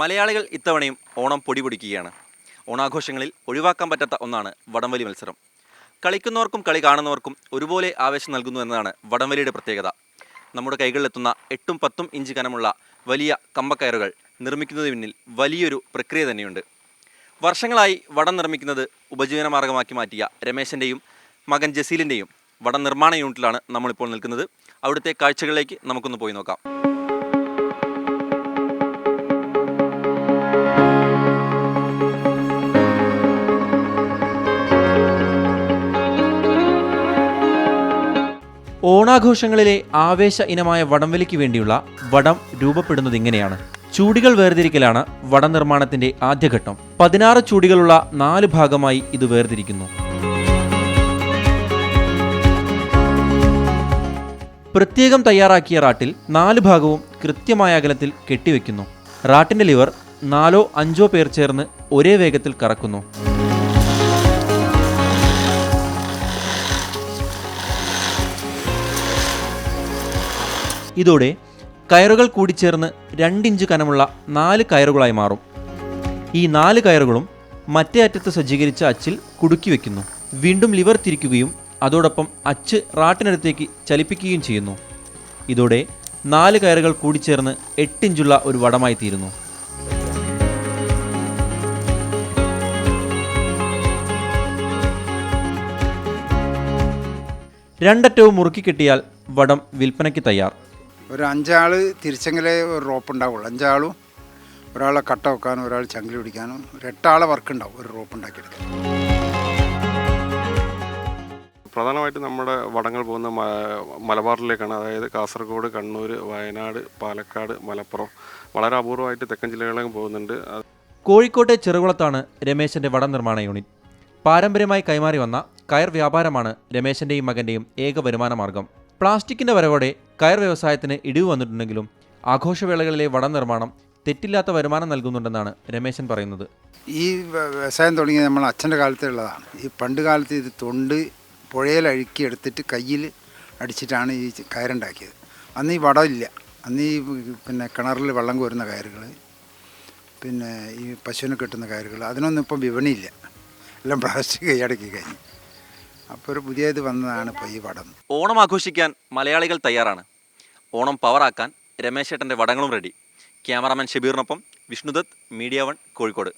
മലയാളികൾ ഇത്തവണയും ഓണം പൊടിപൊടിക്കുകയാണ്. ഓണാഘോഷങ്ങളിൽ ഒഴിവാക്കാൻ പറ്റാത്ത ഒന്നാണ് വടംവലി മത്സരം. കളിക്കുന്നവർക്കും കളി കാണുന്നവർക്കും ഒരുപോലെ ആവേശം നൽകുന്നു എന്നതാണ് വടംവലിയുടെ പ്രത്യേകത. നമ്മുടെ കൈകളിലെത്തുന്ന 8-10 ഇഞ്ച് കനമുള്ള വലിയ കമ്പക്കയറുകൾ നിർമ്മിക്കുന്നതിന് പിന്നിൽ വലിയൊരു പ്രക്രിയ തന്നെയുണ്ട്. വർഷങ്ങളായി വടം നിർമ്മിക്കുന്നത് ഉപജീവന മാർഗമാക്കി മാറ്റിയ രമേശൻ്റെയും മകൻ ജസീലിൻ്റെയും വടം നിർമ്മാണ യൂണിറ്റിലാണ് നമ്മളിപ്പോൾ നിൽക്കുന്നത്. അവിടുത്തെ കാഴ്ചകളിലേക്ക് നമുക്കൊന്ന് പോയി നോക്കാം. ഓണാഘോഷങ്ങളിലെ ആവേശ ഇനമായ വടംവലിക്ക് വേണ്ടിയുള്ള വടം രൂപപ്പെടുന്നത് ഇങ്ങനെയാണ്. ചൂടികൾ വേർതിരിക്കലാണ് വടം നിർമ്മാണത്തിന്റെ ആദ്യഘട്ടം. 16 ചൂടികളുള്ള 4 ഭാഗമായി ഇത് വേർതിരിക്കുന്നു. പ്രത്യേകം തയ്യാറാക്കിയ റാട്ടിൽ 4 ഭാഗവും കൃത്യമായ അകലത്തിൽ കെട്ടിവെക്കുന്നു. റാട്ടിന്റെ ലിവർ 4-5 പേർ ചേർന്ന് ഒരേ വേഗത്തിൽ കറക്കുന്നു. ഇതോടെ കയറുകൾ കൂടിച്ചേർന്ന് 2 ഇഞ്ച് കനമുള്ള 4 കയറുകളായി മാറും. ഈ 4 കയറുകളും മറ്റേ അറ്റത്ത് സജ്ജീകരിച്ച അച്ചിൽ കുടുക്കി വയ്ക്കുന്നു. വീണ്ടും ലിവർ തിരിക്കുകയും അതോടൊപ്പം അച്ച് റാട്ടിനടുത്തേക്ക് ചലിപ്പിക്കുകയും ചെയ്യുന്നു. ഇതോടെ 4 കയറുകൾ കൂടിച്ചേർന്ന് 8 ഇഞ്ചുള്ള ഒരു വടമായി തീരുന്നു. രണ്ടറ്റവും മുറുക്കി കെട്ടിയാൽ വടം വിൽപ്പനയ്ക്ക് തയ്യാർ. ഒരു 5 ആൾ തിരിച്ചെങ്കിലേ ഒരു റോപ്പ് ഉണ്ടാവുള്ളൂ. 5 ആളും ഒരാളെ കട്ട വെക്കാനും ഒരാൾ ചങ്കിലി പിടിക്കാനും ഒരു 8 ആളെ വർക്ക് ഉണ്ടാവും ഒരു റോപ്പ് ഉണ്ടാക്കിയെടുക്കാൻ. പ്രധാനമായിട്ട് നമ്മുടെ വടങ്ങൾ പോകുന്ന മലബാറിലേക്കാണ്. അതായത് കാസർഗോഡ്, കണ്ണൂർ, വയനാട്, പാലക്കാട്, മലപ്പുറം, വളരെ അപൂർവമായിട്ട് തെക്കൻ ജില്ലകളിലും പോകുന്നുണ്ട്. കോഴിക്കോട്ടെ ചെറുകുളത്താണ് രമേശന്റെ വടം നിർമ്മാണ യൂണിറ്റ്. പാരമ്പര്യമായി കൈമാറി വന്ന കയർ വ്യാപാരമാണ് രമേശന്റെയും മകന്റെയും ഏക വരുമാന മാർഗം. പ്ലാസ്റ്റിക്കിന്റെ വരവോടെ കയർ വ്യവസായത്തിന് ഇടിവ് വന്നിട്ടുണ്ടെങ്കിലും ആഘോഷവേളകളിലെ വടം നിർമ്മാണം തെറ്റില്ലാത്ത വരുമാനം നൽകുന്നുണ്ടെന്നാണ് രമേശൻ പറയുന്നത്. ഈ വ്യവസായം തുടങ്ങിയത് നമ്മൾ അച്ഛൻ്റെ കാലത്തുള്ളതാണ്. ഈ പണ്ട് കാലത്ത് ഇത് തൊണ്ട് പുഴയിൽ അഴുക്കി എടുത്തിട്ട് കയ്യിൽ അടിച്ചിട്ടാണ് ഈ കയറുണ്ടാക്കിയത്. അന്ന് ഈ വടമില്ല. അന്ന് ഈ കിണറിൽ വെള്ളം കോരുന്ന കയറുകൾ, ഈ പശുവിനെ കെട്ടുന്ന കയറുകൾ, അതിനൊന്നും ഇപ്പം വിപണിയില്ല. എല്ലാം പ്ലാസ്റ്റിക് കൈയടക്കി കഴിഞ്ഞു. അപ്പോൾ ഒരു പുതിയ ഇത് വന്നതാണ് ഇപ്പോൾ ഈ വടം. ഓണം ആഘോഷിക്കാൻ മലയാളികൾ തയ്യാറാണ്. ഓണം പവറാക്കാൻ രമേശേട്ടൻ്റെ വടങ്ങളും റെഡി. ക്യാമറാമാൻ ഷബീറിനൊപ്പം വിഷ്ണുദത്ത്, മീഡിയ 1, കോഴിക്കോട്.